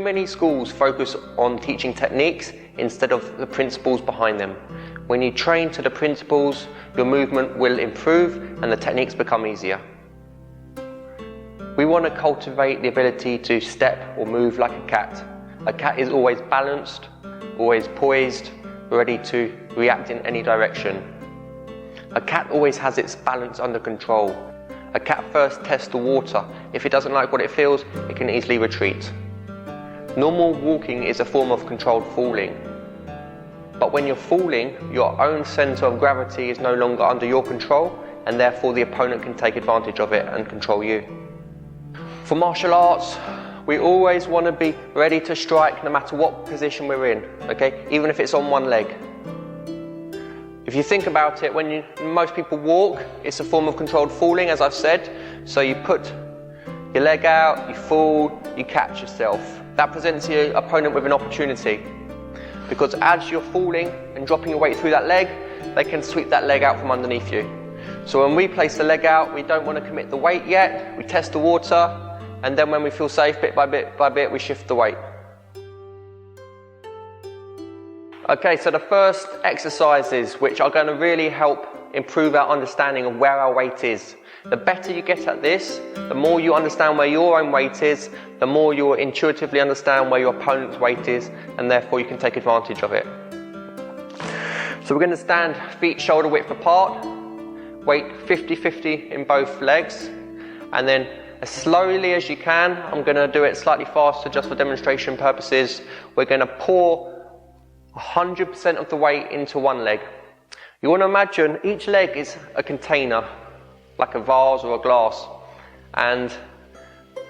many schools focus on teaching techniques instead of the principles behind them. When you train to the principles, your movement will improve and the techniques become easier. We want to cultivate the ability to step or move like a cat. A cat is always balanced, always poised, ready to react in any direction. A cat always has its balance under control. A cat first tests the water. If it doesn't like what it feels, it can easily retreat. Normal walking is a form of controlled falling. But when you're falling, your own centre of gravity is no longer under your control, and therefore the opponent can take advantage of it and control you. For martial arts, we always want to be ready to strike no matter what position we're in, okay? Even if it's on one leg. If you think about it, when most people walk, it's a form of controlled falling, as I've said. So you put your leg out, you fall, you catch yourself. That presents your opponent with an opportunity. Because as you're falling and dropping your weight through that leg, they can sweep that leg out from underneath you. So when we place the leg out, we don't want to commit the weight yet. We test the water, and then when we feel safe, bit by bit, we shift the weight. Okay, so the first exercises which are going to really help improve our understanding of where our weight is. The better you get at this, the more you understand where your own weight is, the more you will intuitively understand where your opponent's weight is, and therefore you can take advantage of it. So we're going to stand feet shoulder width apart, weight 50-50 in both legs, and then as slowly as you can, I'm going to do it slightly faster just for demonstration purposes, we're going to pour 100% of the weight into one leg. You want to imagine each leg is a container, like a vase or a glass, and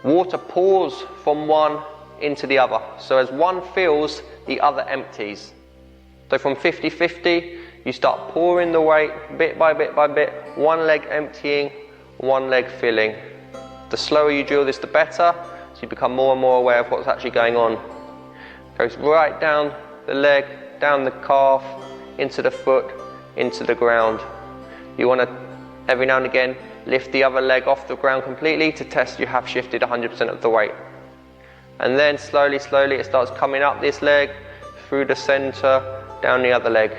water pours from one into the other. So as one fills, the other empties. So from 50-50, you start pouring the weight bit by bit by bit, one leg emptying, one leg filling. The slower you drill this, the better, so you become more and more aware of what's actually going on. It goes right down the leg, down the calf, into the foot, into the ground. You want to, every now and again, lift the other leg off the ground completely to test you have shifted 100% of the weight. And then slowly, it starts coming up this leg, through the center, down the other leg.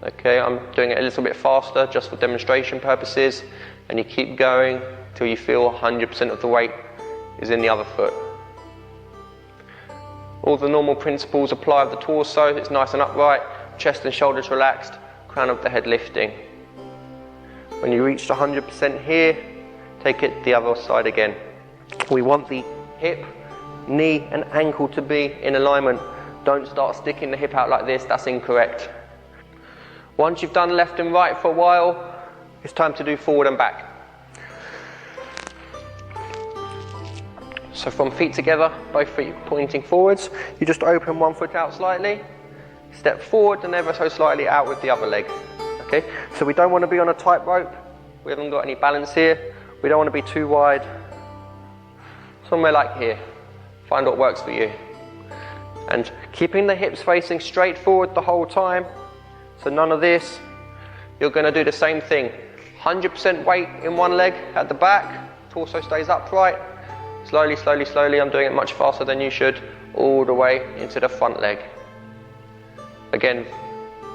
Okay, I'm doing it a little bit faster just for demonstration purposes, and you keep going till you feel 100% of the weight is in the other foot. All the normal principles apply of the torso, it's nice and upright, chest and shoulders relaxed, crown of the head lifting. When you reach 100% here, take it the other side again. We want the hip, knee and ankle to be in alignment. Don't start sticking the hip out like this, that's incorrect. Once you've done left and right for a while, it's time to do forward and back. So from feet together, both feet pointing forwards, you just open one foot out slightly, step forward and ever so slightly out with the other leg. Okay, so we don't want to be on a tightrope, we haven't got any balance here, we don't want to be too wide. Somewhere like here, find what works for you. And keeping the hips facing straight forward the whole time, so none of this. You're going to do the same thing, 100% weight in one leg at the back, torso stays upright. Slowly, I'm doing it much faster than you should, all the way into the front leg. Again,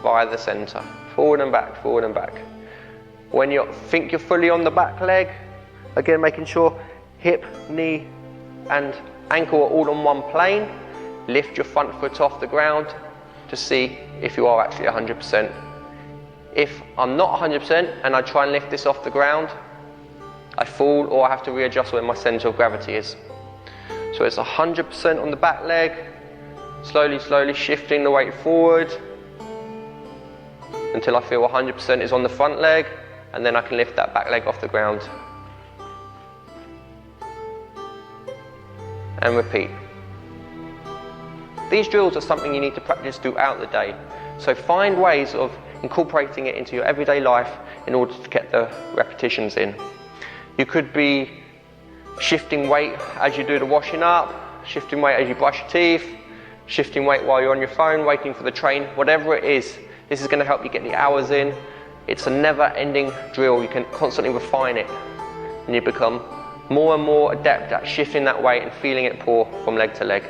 via the center, forward and back, forward and back. When you think you're fully on the back leg, again making sure hip, knee and ankle are all on one plane. Lift your front foot off the ground to see if you are actually 100%. If I'm not 100% and I try and lift this off the ground, I fall or I have to readjust where my centre of gravity is. So it's 100% on the back leg, slowly shifting the weight forward until I feel 100% is on the front leg, and then I can lift that back leg off the ground. And repeat. These drills are something you need to practice throughout the day. So find ways of incorporating it into your everyday life in order to get the repetitions in. You could be shifting weight as you do the washing up, shifting weight as you brush your teeth, shifting weight while you're on your phone, waiting for the train, whatever it is. This is going to help you get the hours in. It's a never-ending drill. You can constantly refine it and you become more and more adept at shifting that weight and feeling it pour from leg to leg.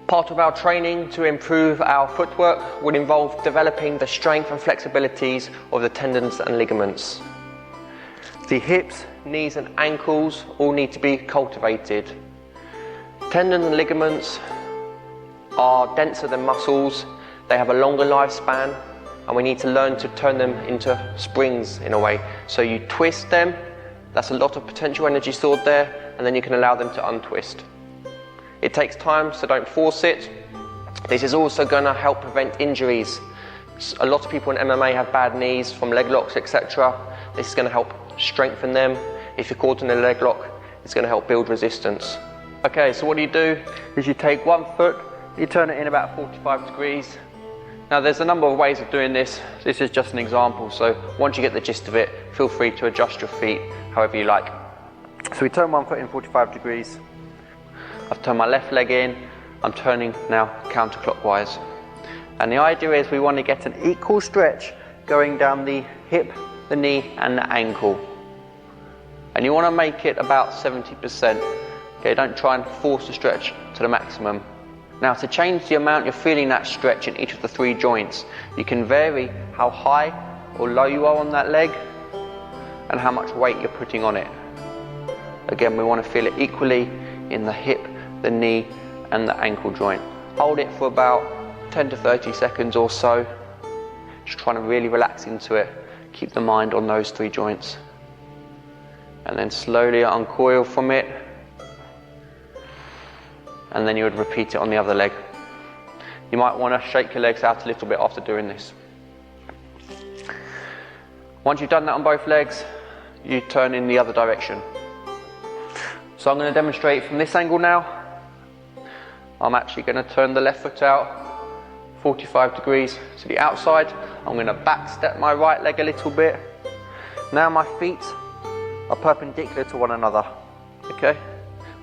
Part of our training to improve our footwork would involve developing the strength and flexibilities of the tendons and ligaments. The hips, knees and ankles all need to be cultivated. Tendons and ligaments are denser than muscles, they have a longer lifespan, and we need to learn to turn them into springs in a way. So you twist them, that's a lot of potential energy stored there, and then you can allow them to untwist. It takes time, so don't force it. This is also going to help prevent injuries. A lot of people in MMA have bad knees from leg locks, etc. This is going to help strengthen them. If you're caught in a leg lock, it's going to help build resistance. Okay, so what you do is you take one foot, you turn it in about 45 degrees. Now there's a number of ways of doing this. This is just an example, so once you get the gist of it, feel free to adjust your feet however you like. So we turn one foot in 45 degrees. I've turned my left leg in, I'm turning now counterclockwise. And the idea is we want to get an equal stretch going down the hip, the knee and the ankle. And you want to make it about 70%. Okay, don't try and force the stretch to the maximum. Now to change the amount you're feeling that stretch in each of the three joints, you can vary how high or low you are on that leg and how much weight you're putting on it. Again, we want to feel it equally in the hip, the knee and the ankle joint. Hold it for about 10 to 30 seconds or so, just trying to really relax into it. Keep the mind on those three joints. And then slowly uncoil from it. And then you would repeat it on the other leg. You might want to shake your legs out a little bit after doing this. Once you've done that on both legs, you turn in the other direction. So I'm going to demonstrate from this angle now. I'm actually going to turn the left foot out 45 degrees to the outside. I'm going to back step my right leg a little bit. Now my feet are perpendicular to one another. Okay?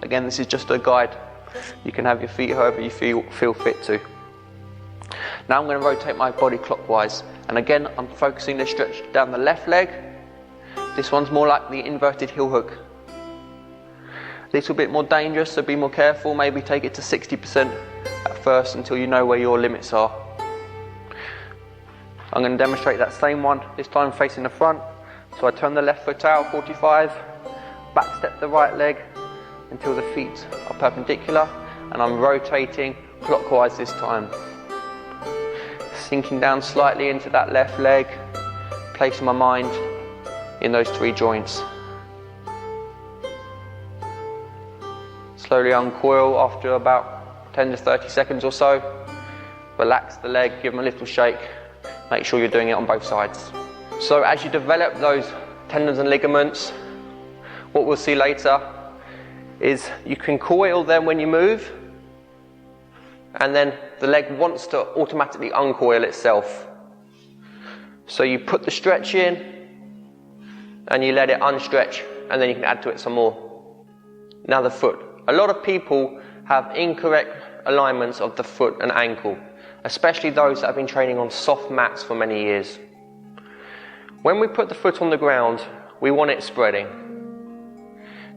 Again, this is just a guide. You can have your feet however you feel fit to. Now I'm going to rotate my body clockwise. And again, I'm focusing this stretch down the left leg. This one's more like the inverted heel hook. A little bit more dangerous, so be more careful. Maybe take it to 60% at first until you know where your limits are. I'm going to demonstrate that same one, this time facing the front. So I turn the left foot out, 45, back step the right leg until the feet are perpendicular, and I'm rotating clockwise this time. Sinking down slightly into that left leg, placing my mind in those three joints. Slowly uncoil after about 10 to 30 seconds or so. Relax the leg, give them a little shake. Make sure you're doing it on both sides. So as you develop those tendons and ligaments, what we'll see later is you can coil them when you move, and then the leg wants to automatically uncoil itself. So you put the stretch in and you let it unstretch, and then you can add to it some more. Now the foot. A lot of people have incorrect alignments of the foot and ankle, especially those that have been training on soft mats for many years. When we put the foot on the ground, we want it spreading.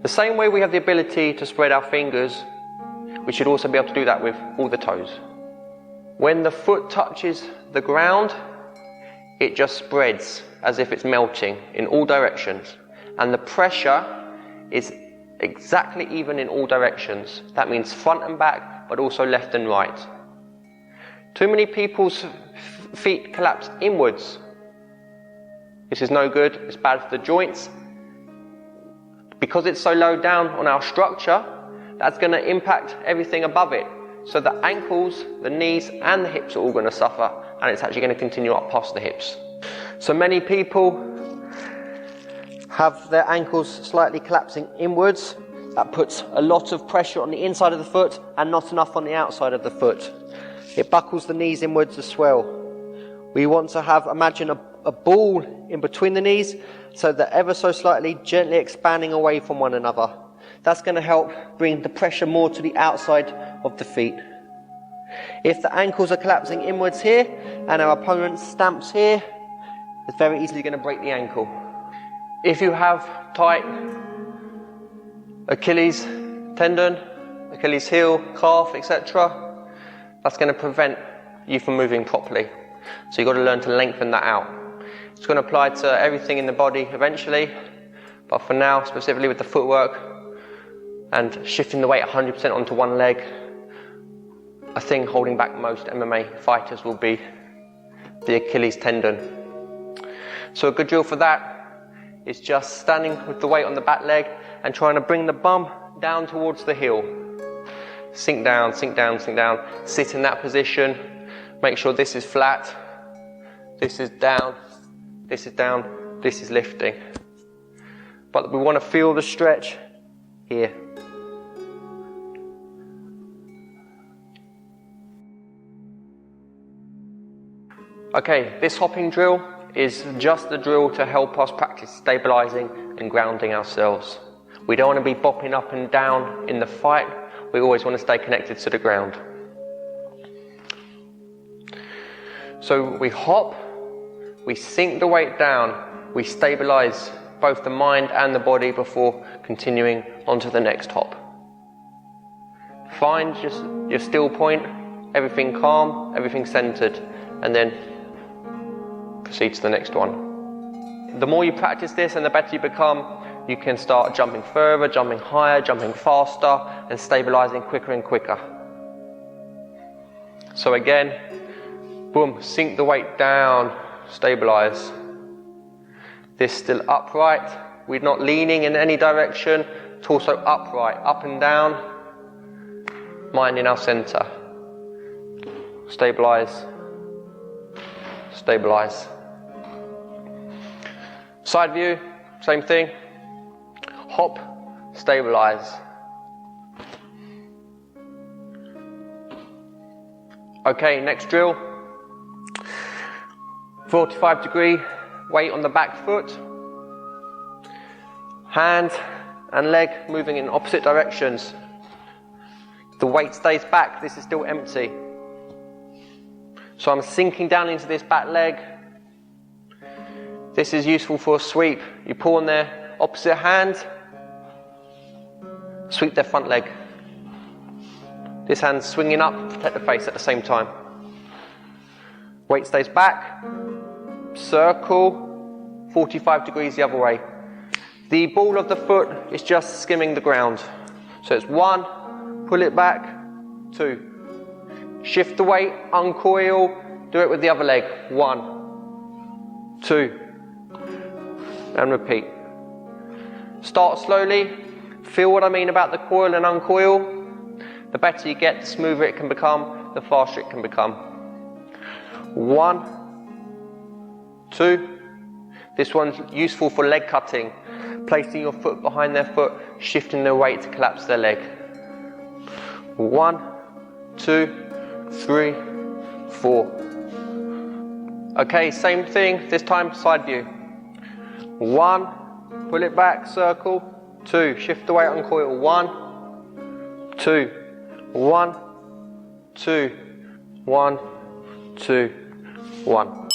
The same way we have the ability to spread our fingers, we should also be able to do that with all the toes. When the foot touches the ground, it just spreads as if it's melting in all directions, and the pressure is exactly even in all directions. That means front and back, but also left and right. Too many people's feet collapse inwards. This is no good, it's bad for the joints. Because it's so low down on our structure, that's going to impact everything above it. So the ankles, the knees and the hips are all going to suffer, and it's actually going to continue up past the hips. So many people have their ankles slightly collapsing inwards. That puts a lot of pressure on the inside of the foot and not enough on the outside of the foot. It buckles the knees inwards as well. We want to imagine a ball in between the knees, so they're ever so slightly gently expanding away from one another. That's going to help bring the pressure more to the outside of the feet. If the ankles are collapsing inwards here and our opponent stamps here, it's very easily going to break the ankle. If you have tight Achilles tendon, Achilles heel, calf, etc., that's going to prevent you from moving properly. So you've got to learn to lengthen that out. It's going to apply to everything in the body eventually, but for now, specifically with the footwork and shifting the weight 100% onto one leg, I think holding back most MMA fighters will be the Achilles tendon. So a good drill for that is just standing with the weight on the back leg and trying to bring the bum down towards the heel. Sink down, sink down, sink down. Sit in that position. Make sure this is flat, this is down, this is down, this is lifting. But we want to feel the stretch here. Okay, this hopping drill is just the drill to help us practice stabilizing and grounding ourselves. We don't want to be bopping up and down in the fight. We always want to stay connected to the ground. So we hop, we sink the weight down, we stabilize both the mind and the body before continuing onto the next hop. Find just your still point, everything calm, everything centered, and then proceed to the next one. The more you practice this and the better you become, you can start jumping further, jumping higher, jumping faster, and stabilizing quicker and quicker. So again, boom, sink the weight down, stabilize. This still upright, we're not leaning in any direction, torso upright, up and down, mind in our center. Stabilize, stabilize. Side view, same thing. Hop, stabilize. Okay, next drill. 45-degree weight on the back foot. Hand and leg moving in opposite directions. The weight stays back, this is still empty. So I'm sinking down into this back leg. This is useful for a sweep. You pull on their opposite hand, sweep their front leg. This hand's swinging up, protect the face at the same time. Weight stays back, circle, 45 degrees the other way. The ball of the foot is just skimming the ground. So it's 1, pull it back, 2. Shift the weight, uncoil, do it with the other leg. 1, 2, and repeat. Start slowly, feel what I mean about the coil and uncoil. The better you get, the smoother it can become, the faster it can become. 1, 2. This one's useful for leg cutting, placing your foot behind their foot, shifting their weight to collapse their leg. 1, 2, 3, 4. Okay, same thing, this time side view. 1, pull it back, circle. 2, shift the weight, uncoil. 1, 2, 1, 2, 1, 2, 1.